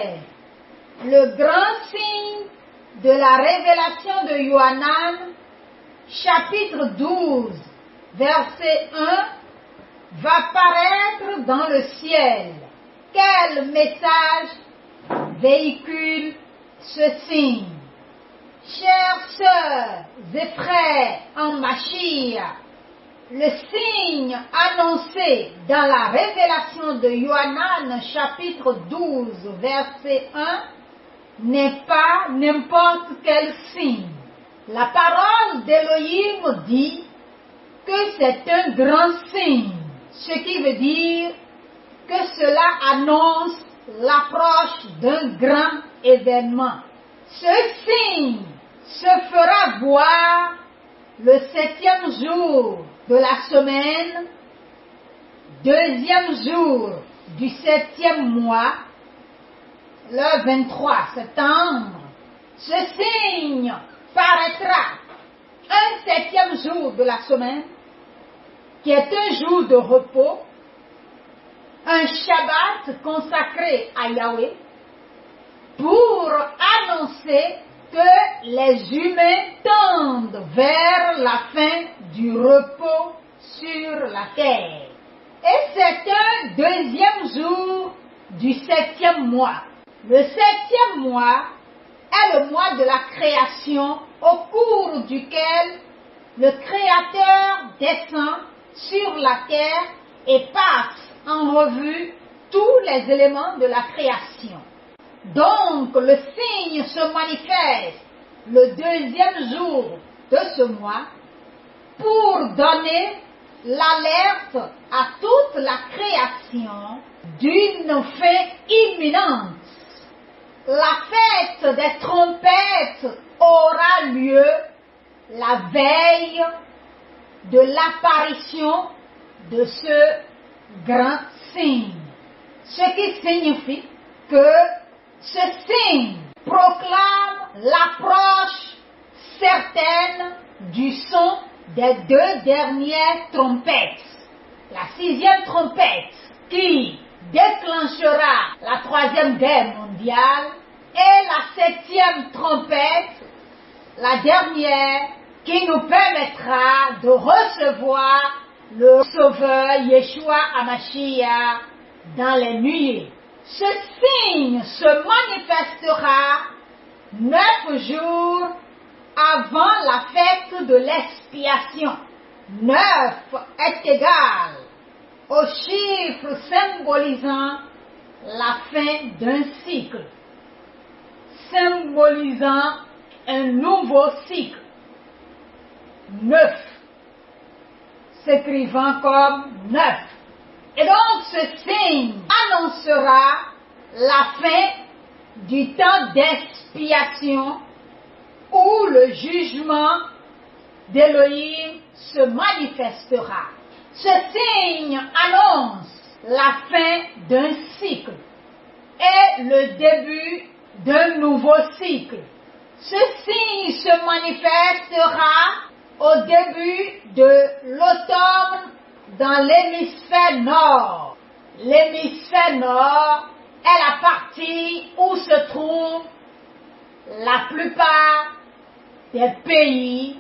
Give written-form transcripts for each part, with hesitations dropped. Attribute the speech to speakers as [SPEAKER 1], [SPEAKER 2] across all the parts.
[SPEAKER 1] est le grand signe de la révélation de Yohanan, chapitre 12, verset 1, va paraître dans le ciel. Quel message véhicule ce signe? Chères sœurs et frères en Mashiach, le signe annoncé dans la révélation de Yohanan chapitre 12 verset 1 n'est pas n'importe quel signe. La parole d'Élohim dit que c'est un grand signe, ce qui veut dire que cela annonce l'approche d'un grand événement. Ce signe se fera voir le 7e jour de la semaine, 2e jour du 7e mois, le 23 septembre. Ce signe paraîtra un 7e jour de la semaine, qui est un jour de repos, un Shabbat consacré à Yahweh, pour annoncer que les humains tendent vers la fin du repos sur la terre. Et c'est un 2e jour du 7e mois. Le 7e mois est le mois de la création au cours duquel le Créateur descend sur la terre et passe en revue tous les éléments de la création. Donc, le signe se manifeste le 2e jour de ce mois pour donner l'alerte à toute la création d'une fin imminente. La fête des trompettes aura lieu la veille de l'apparition de ce grand signe, ce qui signifie que ce signe proclame l'approche certaine du son des 2 dernières trompettes. La 6e trompette qui déclenchera la 3e guerre mondiale et la 7e trompette, la dernière, qui nous permettra de recevoir le Sauveur Yeshua HaMashiach dans les nuées. Ce signe se manifestera 9 jours avant la fête de l'expiation. 9 est égal au chiffre symbolisant la fin d'un cycle, symbolisant un nouveau cycle. 9, s'écrivant comme 9. Et donc ce signe annoncera la fin du temps d'expiation où le jugement d'Élohim se manifestera. Ce signe annonce la fin d'un cycle et le début d'un nouveau cycle. Ce signe se manifestera au début de l'automne dans l'hémisphère nord. L'hémisphère nord est la partie où se trouvent la plupart des pays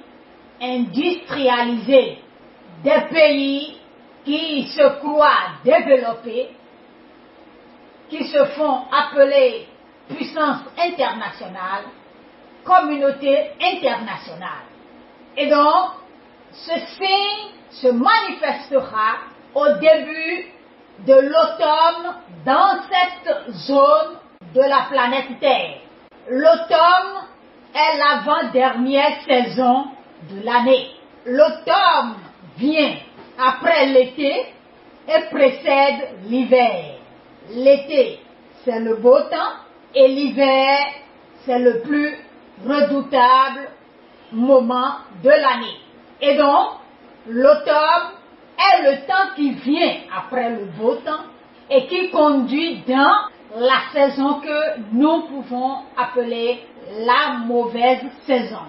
[SPEAKER 1] industrialisés, des pays qui se croient développés, qui se font appeler puissance internationale, communauté internationale. Et donc, ce signe se manifestera au début de l'automne dans cette zone de la planète Terre. L'automne est l'avant-dernière saison de l'année. L'automne vient après l'été et précède l'hiver. L'été, c'est le beau temps et l'hiver, c'est le plus redoutable moment de l'année. Et donc, l'automne est le temps qui vient après le beau temps et qui conduit dans la saison que nous pouvons appeler la mauvaise saison.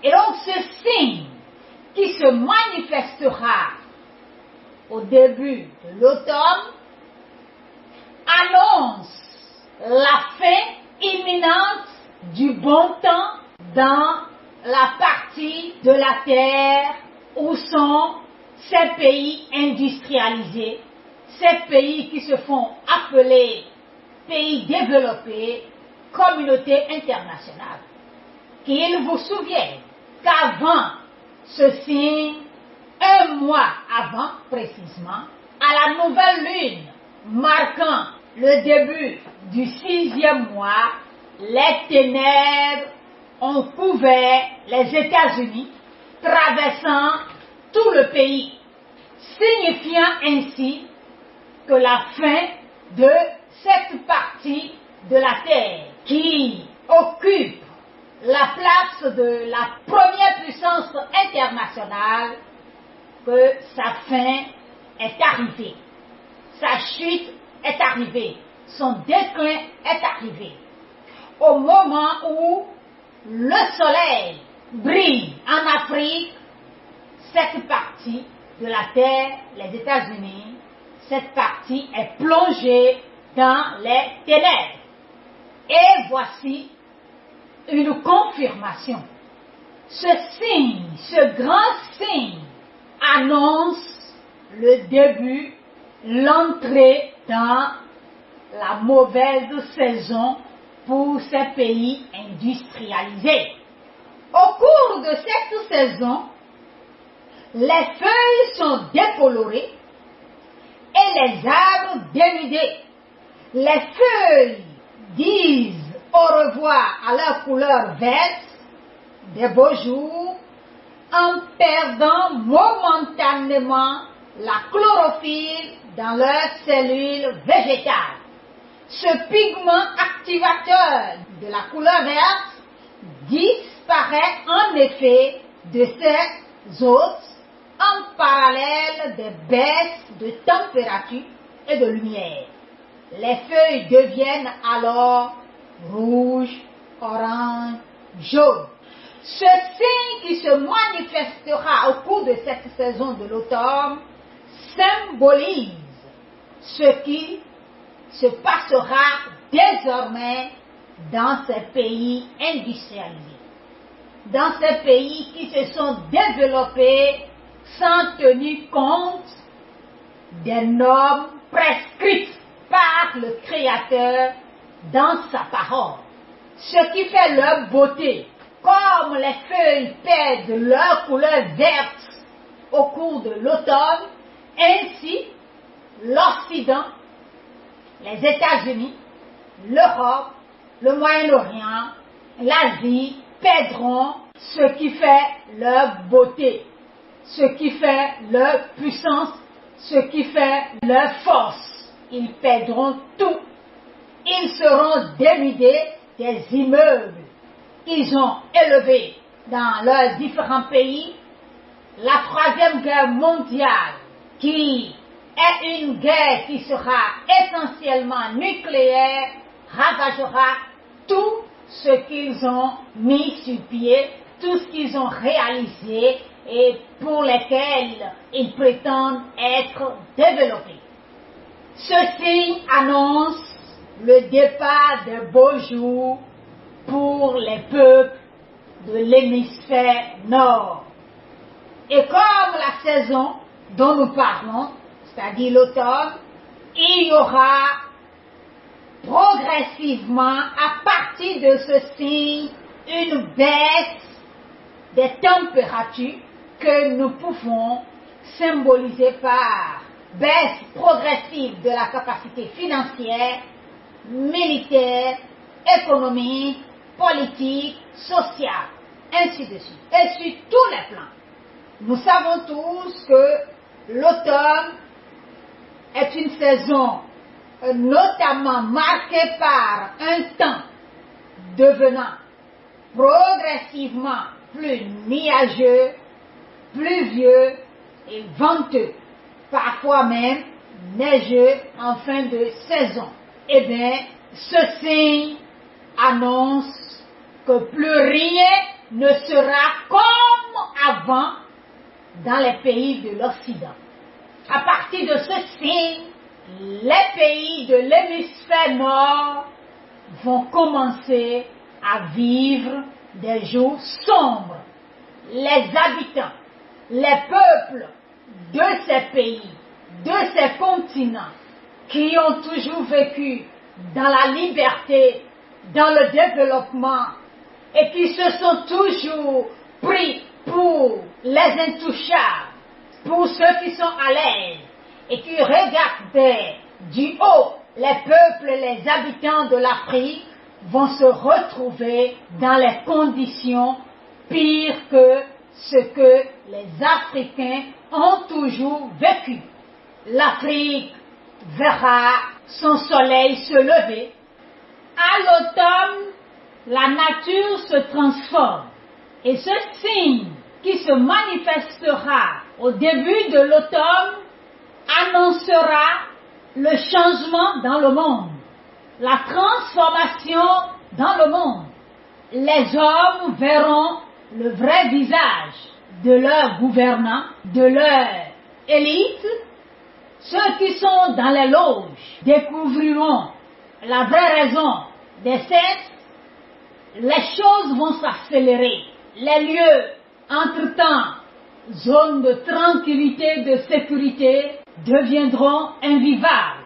[SPEAKER 1] Et donc, ce signe qui se manifestera au début de l'automne annonce la fin imminente du bon temps dans la partie de la terre où sont ces pays industrialisés, ces pays qui se font appeler pays développés, communauté internationale. Qu'il vous souvienne qu'avant ce signe, un mois avant précisément, à la nouvelle lune marquant le début du 6e mois, les ténèbres ont couvert les États-Unis, traversant tout le pays, signifiant ainsi que la fin de cette partie de la terre qui occupe la place de la première puissance internationale, que sa fin est arrivée, sa chute est arrivée, son déclin est arrivé. Au moment où le soleil brille en Afrique, cette partie de la terre, les États-Unis, cette partie est plongée dans les ténèbres. Et voici une confirmation. Ce signe, ce grand signe, annonce le début, l'entrée dans la mauvaise saison pour ces pays industrialisés. Au cours de cette saison, les feuilles sont décolorées et les arbres dénudés. Les feuilles disent au revoir à leur couleur verte des beaux jours en perdant momentanément la chlorophylle dans leurs cellules végétales. Ce pigment activateur de la couleur verte disparaît en effet de ces hôtes en parallèle des baisses de température et de lumière. Les feuilles deviennent alors rouges, oranges, jaunes. Ce signe qui se manifestera au cours de cette saison de l'automne symbolise ce qui se passera désormais dans ces pays industrialisés, dans ces pays qui se sont développés sans tenir compte des normes prescrites par le Créateur dans sa parole. Ce qui fait leur beauté, comme les feuilles perdent leur couleur verte au cours de l'automne, ainsi l'Occident, les États-Unis, l'Europe, le Moyen-Orient, l'Asie perdront ce qui fait leur beauté, ce qui fait leur puissance, ce qui fait leur force. Ils perdront tout. Ils seront dénudés des immeubles qu'ils ont élevés dans leurs différents pays. La troisième guerre mondiale, qui est une guerre qui sera essentiellement nucléaire, ravagera tout ce qu'ils ont mis sur pied, tout ce qu'ils ont réalisé et pour lesquels ils prétendent être développés. Ceci annonce le départ des beaux jours pour les peuples de l'hémisphère nord. Et comme la saison dont nous parlons, c'est-à-dire l'automne, il y aura progressivement, à partir de ce signe, une baisse des températures que nous pouvons symboliser par baisse progressive de la capacité financière, militaire, économique, politique, sociale, ainsi de suite, et sur tous les plans. Nous savons tous que l'automne est une saison notamment marquée par un temps devenant progressivement plus nuageux, pluvieux et venteux, parfois même neigeux en fin de saison. Eh bien, ce signe annonce que plus rien ne sera comme avant dans les pays de l'Occident. À partir de ce signe, les pays de l'hémisphère nord vont commencer à vivre des jours sombres. Les habitants, les peuples de ces pays, de ces continents, qui ont toujours vécu dans la liberté, dans le développement, et qui se sont toujours pris pour les intouchables, pour ceux qui sont à l'aise, et qui regardaient du haut les peuples, les habitants de l'Afrique, vont se retrouver dans les conditions pires que ce que les Africains ont toujours vécu. L'Afrique verra son soleil se lever. À l'automne, la nature se transforme. Et ce signe qui se manifestera au début de l'automne annoncera le changement dans le monde, la transformation dans le monde. Les hommes verront le vrai visage de leurs gouvernants, de leur élite. Ceux qui sont dans les loges découvriront la vraie raison des cesses. Les choses vont s'accélérer. Les lieux, entre-temps, zones de tranquillité, de sécurité, deviendront invivables.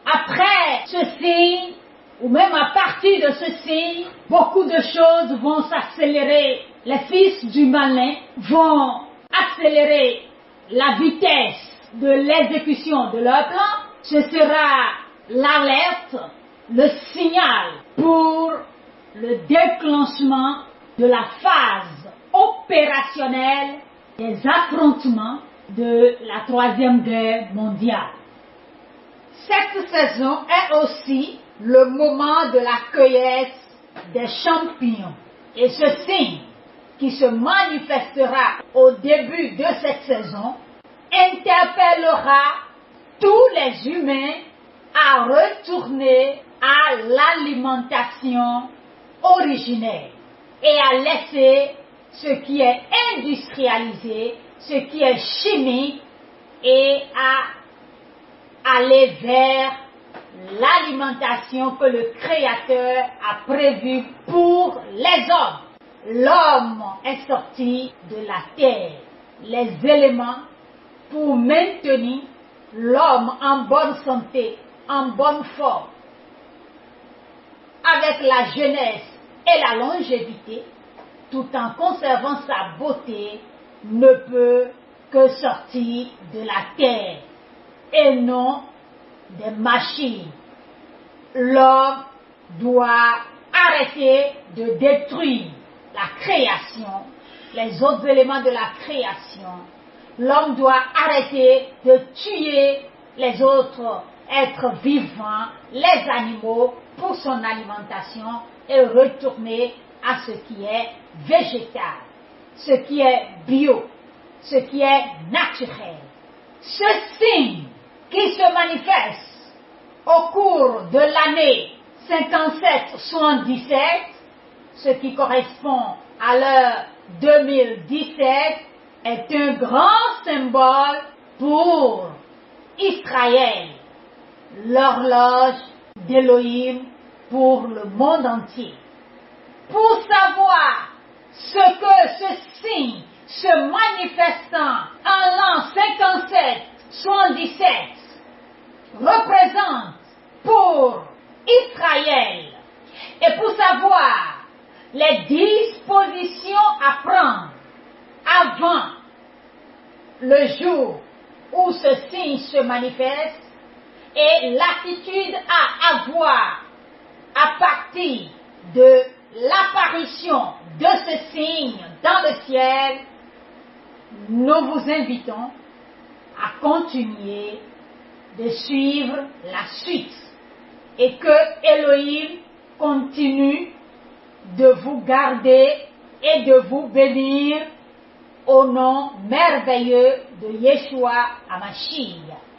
[SPEAKER 1] Après ce signe, ou même à partir de ce signe, beaucoup de choses vont s'accélérer. Les fils du malin vont accélérer la vitesse de l'exécution de leur plan. Ce sera l'alerte, le signal pour le déclenchement de la phase opérationnelle des affrontements de la Troisième Guerre mondiale. Cette saison est aussi le moment de la cueillette des champignons. Et ce signe qui se manifestera au début de cette saison interpellera tous les humains à retourner à l'alimentation originelle et à laisser ce qui est industrialisé, ce qui est chimique, et à aller vers l'alimentation que le Créateur a prévue pour les hommes. L'homme est sorti de la terre. Les éléments pour maintenir l'homme en bonne santé, en bonne forme, avec la jeunesse et la longévité, tout en conservant sa beauté, ne peut que sortir de la terre et non des machines. L'homme doit arrêter de détruire la création, les autres éléments de la création. L'homme doit arrêter de tuer les autres êtres vivants, les animaux, pour son alimentation et retourner à ce qui est végétal, ce qui est bio, ce qui est naturel. Ce signe qui se manifeste au cours de l'année 57-77, ce qui correspond à l'heure 2017, est un grand symbole pour Israël, l'horloge d'Élohim pour le monde entier. Pour savoir ce que ce signe se manifestant en l'an 57-77 représente pour Israël, et pour savoir les dispositions à prendre avant le jour où ce signe se manifeste, et l'attitude à avoir à partir de l'apparition de ce signe dans le ciel, nous vous invitons à continuer de suivre la suite et que Elohim continue de vous garder et de vous bénir au nom merveilleux de Yeshua HaMashiach.